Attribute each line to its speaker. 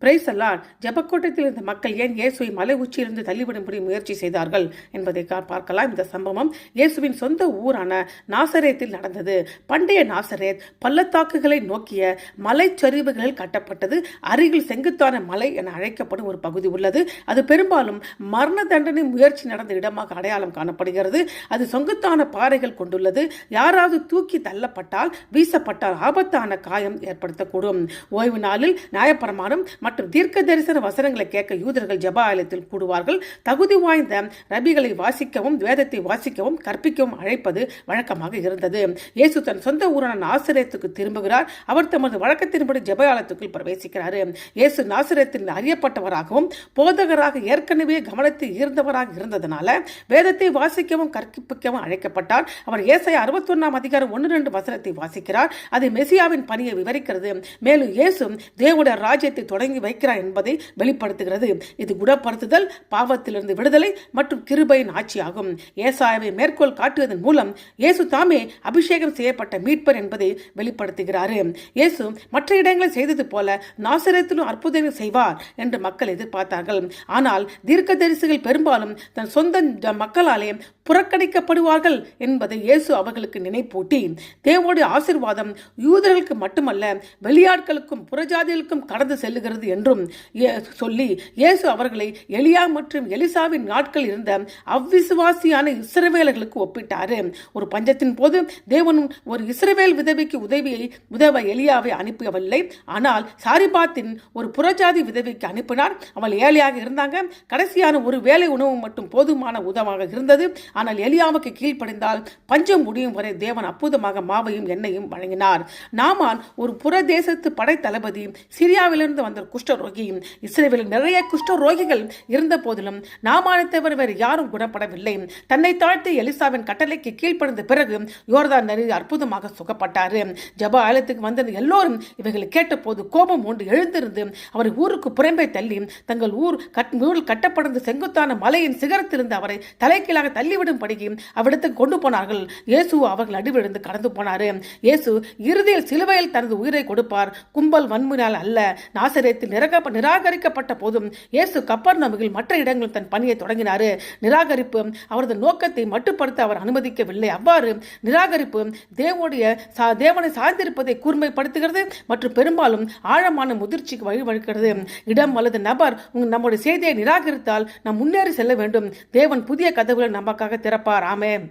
Speaker 1: Price அல்லாஹ். ஜெபக்கூட்டத்தில் இருந்த மக்கள் ஏன் இயேசுவை மலை உச்சியிலிருந்து தள்ளிவிடும்படி முயற்சி செய்தார்கள் என்பதை பார்க்கலாம். இந்த சம்பவம் இயேசுவின் சொந்த ஊரான நாசரேத்தில் நடந்தது. பண்டைய நாசரேத் பள்ளத்தாக்குகளை நோக்கிய மலைச்சரிவுகளில் கட்டப்பட்டது. அருகில் செங்குத்தான மலை என அழைக்கப்படும் ஒரு பகுதி உள்ளது. அது பெரும்பாலும் மரண தண்டனை முயற்சி நடந்த இடமாக அடையாளம் காணப்படுகிறது. அது செங்குத்தான பாறைகள் கொண்டுள்ளது. யாராவது தூக்கி தள்ளப்பட்டால் வீசப்பட்டால் ஆபத்தான காயம் ஏற்படுத்தக்கூடும். ஓய்வு நாளில் நியாயப்பிரமாணம் மற்றும் தீர்க்க தரிசன வசனங்களை கேட்க யூதர்கள் ஜெப ஆலயத்தில் கூடுவார்கள். தகுதி வாய்ந்த ரபிகளை வாசிக்கவும் வேதத்தை வாசிக்கவும் கற்பிக்கவும் அழைப்பது வழக்கமாக இருந்தது. இயேசு தன் சொந்த ஊரான நாசரேத்துக்கு திரும்புகிறார். அவர் தமது வழக்கத்தின்படி ஜெப ஆலயத்துக்குள் பிரவேசிக்கிறார். இயேசு நாசரேத்தில் அறியப்பட்டவராகவும் போதகராக ஏற்கனவே கவனத்தில் ஈர்ந்தவராக இருந்ததனால வேதத்தை வாசிக்கவும் கற்பிக்கவும் அழைக்கப்பட்டார். அவர் ஏசாயா 61 அதிகாரம் 1-2 வசனத்தை வாசிக்கிறார். அது மெசியாவின் பணியை விவரிக்கிறது. மேலும் இயேசு தேவனுடைய ராஜ்யத்தை தொடங்கி வைக்கிறார் என்பதை வெளிப்படுத்துகிறது. இது குணப்படுத்துதல், பாவத்திலிருந்து விடுதலை மற்றும் கிருபையின் ஆட்சியாகும். ஏசாயாவை மேற்கோள் காட்டுவதன் மூலம் இயேசு தாமே அபிஷேகம் செய்யப்பட்ட மீட்பர் என்பதை வெளிப்படுத்துகிறார். இயேசு மற்ற இடங்களில் செய்தது போல நாசரேத்திலும் அற்புதங்கள் செய்வார் என்று மக்கள் எதிர்பார்த்தார்கள். ஆனால் தீர்க்கதரிசிகள் பெரும்பாலும் தன் சொந்த மக்களாலே புறக்கணிக்கப்படுவார்கள் என்பதை இயேசு அவர்களுக்கு நினைப்பூட்டி தேவனுடைய ஆசீர்வாதம் யூதர்களுக்கு மட்டுமல்ல வெளியாட்களுக்கும் புறஜாதிகளுக்கும் கடந்து செல்லுகிறது என்றும் சொல்லி இயேசு அவர்களை எலியா மற்றும் எலிசாவின் நாட்கள் இருந்த அவ்விசுவாசியான இஸ்ரவேலர்களுக்கு ஒப்பிட்டார். ஒரு பஞ்சத்தின் போது தேவனும் ஒரு இஸ்ரவேல் விதவைக்கு உதவ எலியாவை அனுப்பவில்லை. ஆனால் சாரிபாத்தின் ஒரு புறஜாதி விதவைக்கு அனுப்பினார். அவள் ஏழையாக இருந்தாங்க. கடைசியான ஒரு வேலை உணவு மட்டும் போதுமான உதவாக இருந்தது. ஆனால் எலியாவுக்கு கீழ்ப்படிந்தால் பஞ்சம் முடியும் வரை தேவன் அற்புதமாக மாவையும் எண்ணெயும் வழங்கினார். நாமான் ஒரு புறதேசத்து படை தளபதி. சிரியாவிலிருந்து வந்த குஷ்டரோகி. இஸ்ரவேலில் நிறைய குஷ்டரோகிகள் இருந்த போதிலும் நாமானை தவிர வேறு யாரும் குணப்படவில்லை. தன்னை தாழ்த்தி எலிசாவின் கட்டளைக்கு கீழ்ப்படிந்த பிறகு யோர்தான் நதியில் அற்புதமாக சுகப்பட்டார். ஜெப ஆலயத்துக்கு வந்த எல்லோரும் இவைகளை கேட்ட போது கோபம் ஒன்று எழுந்திருந்து அவரை ஊருக்கு புறம்பே தள்ளி தங்கள் ஊர் கட்டப்படந்த செங்குத்தான மலையின் சிகரத்திலிருந்து அவரை தலைக்கீழாக தள்ளிவிடும்படி அவ்விடத்துக்கு கொண்டு போனார்கள். இயேசு அவர்கள் அடிவிழுந்து கடந்து போனார். இயேசு இறுதியில் சிலுவையில் தனது உயிரை கொடுப்பார். கும்பல் வன்முறையால் அல்ல. நாசரேத்தில் நிராகரிக்கப்பட்ட போதும் இயேசு கப்பர்நகூமில் மற்ற இடங்களில் தன் பணியை தொடங்கினார். நிராகரிப்பு அவரது நோக்கத்தை மட்டுப்படுத்த அவர் அனுமதிக்கவில்லை. அவ்வாறு நிராகரிப்பு தேவனை சார்ந்திருப்பதை கூர்மைப்படுத்துகிறது மற்றும் பெரும்பாலும் ஆழமான முதிர்ச்சிக்கு வழிவகுக்கிறது. இடம் அல்லது நபர் நம்முடைய செய்தியை நிராகரித்தால் நாம் முன்னேறி செல்ல வேண்டும். தேவன் புதிய கதவுகளை நமக்காக திறப்பார். ஆமென்.